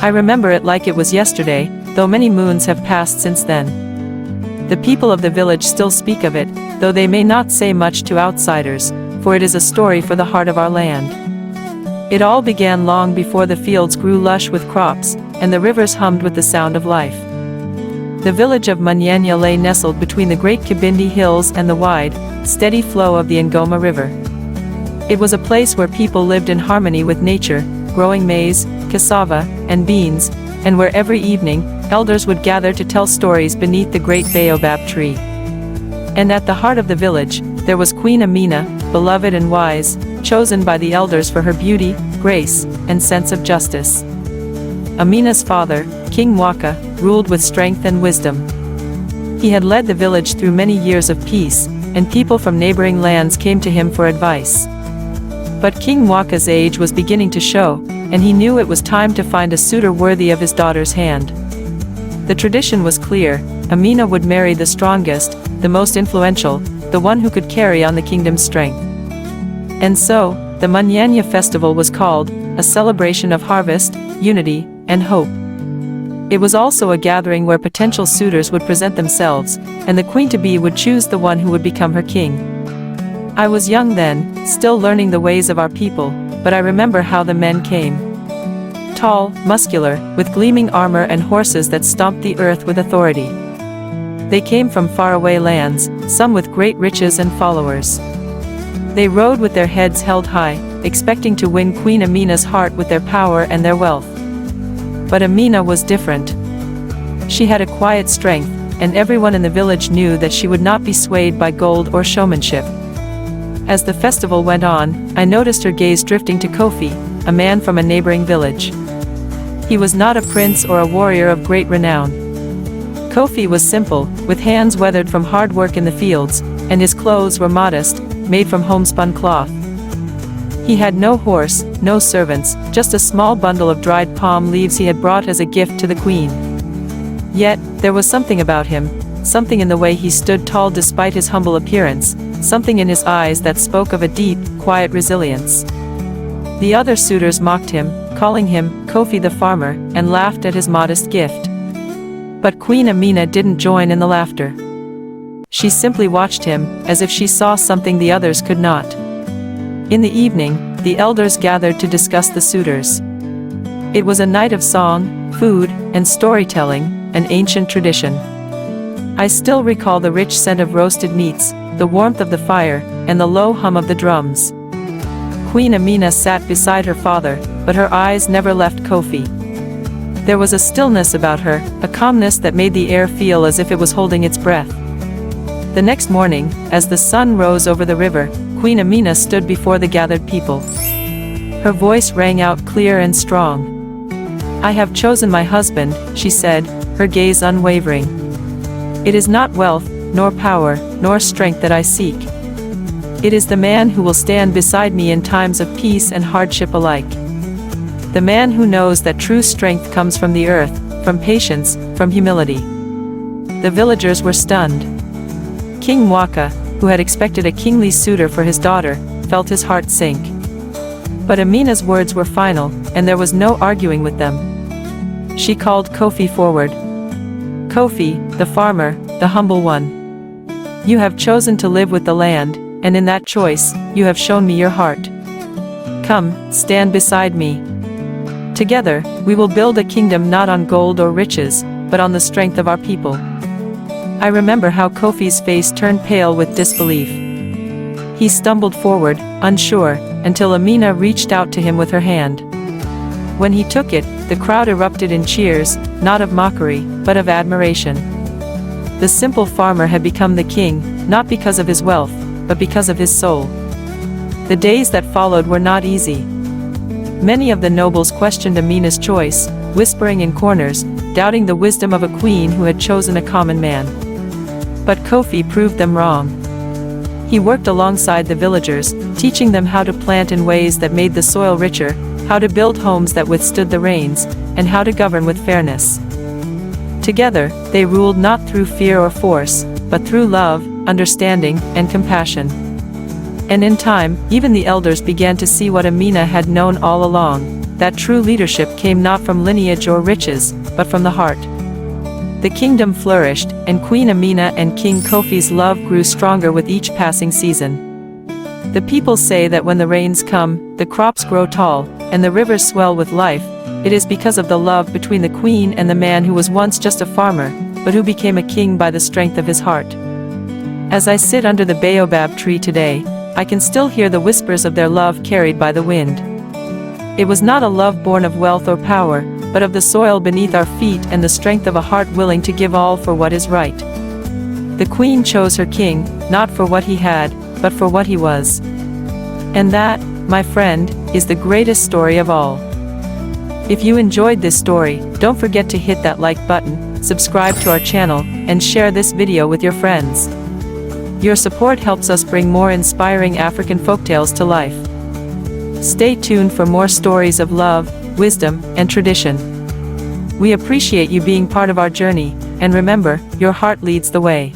I remember it like it was yesterday, though many moons have passed since then. The people of the village still speak of it, though they may not say much to outsiders, for it is a story for the heart of our land. It all began long before the fields grew lush with crops, and the rivers hummed with the sound of life. The village of Munyanya lay nestled between the great Kibindi hills and the wide, steady flow of the Ngoma River. It was a place where people lived in harmony with nature, growing maize, cassava, and beans, and where every evening, elders would gather to tell stories beneath the great baobab tree. And at the heart of the village, there was Queen Amina, beloved and wise, chosen by the elders for her beauty, grace, and sense of justice. Amina's father, King Waka, ruled with strength and wisdom. He had led the village through many years of peace, and people from neighboring lands came to him for advice. But King Waka's age was beginning to show, and he knew it was time to find a suitor worthy of his daughter's hand. The tradition was clear: Amina would marry the strongest, the most influential, the one who could carry on the kingdom's strength. And so, the Munyanya Festival was called, a celebration of harvest, unity, and hope. It was also a gathering where potential suitors would present themselves, and the queen-to-be would choose the one who would become her king. I was young then, still learning the ways of our people, but I remember how the men came. Tall, muscular, with gleaming armor and horses that stomped the earth with authority. They came from faraway lands, some with great riches and followers. They rode with their heads held high, expecting to win Queen Amina's heart with their power and their wealth. But Amina was different. She had a quiet strength, and everyone in the village knew that she would not be swayed by gold or showmanship. As the festival went on, I noticed her gaze drifting to Kofi, a man from a neighboring village. He was not a prince or a warrior of great renown. Kofi was simple, with hands weathered from hard work in the fields, and his clothes were modest, made from homespun cloth. He had no horse, no servants, just a small bundle of dried palm leaves he had brought as a gift to the queen. Yet, there was something about him, something in the way he stood tall despite his humble appearance, something in his eyes that spoke of a deep, quiet resilience. The other suitors mocked him, calling him Kofi the farmer, and laughed at his modest gift. But Queen Amina didn't join in the laughter. She simply watched him, as if she saw something the others could not. In the evening, the elders gathered to discuss the suitors. It was a night of song, food, and storytelling, an ancient tradition. I still recall the rich scent of roasted meats, the warmth of the fire, and the low hum of the drums. Queen Amina sat beside her father, but her eyes never left Kofi. There was a stillness about her, a calmness that made the air feel as if it was holding its breath. The next morning, as the sun rose over the river, Queen Amina stood before the gathered people. Her voice rang out clear and strong. "I have chosen my husband," she said, her gaze unwavering. "It is not wealth, nor power, nor strength that I seek. It is the man who will stand beside me in times of peace and hardship alike. The man who knows that true strength comes from the earth, from patience, from humility." The villagers were stunned. King Waka, who had expected a kingly suitor for his daughter, felt his heart sink. But Amina's words were final, and there was no arguing with them. She called Kofi forward. "Kofi, the farmer, the humble one. You have chosen to live with the land, and in that choice, you have shown me your heart. Come, stand beside me. Together, we will build a kingdom not on gold or riches, but on the strength of our people." I remember how Kofi's face turned pale with disbelief. He stumbled forward, unsure, until Amina reached out to him with her hand. When he took it, the crowd erupted in cheers, not of mockery, but of admiration. The simple farmer had become the king, not because of his wealth, but because of his soul. The days that followed were not easy. Many of the nobles questioned Amina's choice, whispering in corners, doubting the wisdom of a queen who had chosen a common man. But Kofi proved them wrong. He worked alongside the villagers, teaching them how to plant in ways that made the soil richer, how to build homes that withstood the rains, and how to govern with fairness. Together, they ruled not through fear or force, but through love, understanding, and compassion. And in time, even the elders began to see what Amina had known all along, that true leadership came not from lineage or riches, but from the heart. The kingdom flourished, and Queen Amina and King Kofi's love grew stronger with each passing season. The people say that when the rains come, the crops grow tall, and the rivers swell with life. It is because of the love between the queen and the man who was once just a farmer, but who became a king by the strength of his heart. As I sit under the baobab tree today, I can still hear the whispers of their love carried by the wind. It was not a love born of wealth or power, but of the soil beneath our feet and the strength of a heart willing to give all for what is right. The queen chose her king, not for what he had, but for what he was. And that, my friend, is the greatest story of all. If you enjoyed this story, don't forget to hit that like button, subscribe to our channel, and share this video with your friends. Your support helps us bring more inspiring African folktales to life. Stay tuned for more stories of love, wisdom, and tradition. We appreciate you being part of our journey, and remember, your heart leads the way.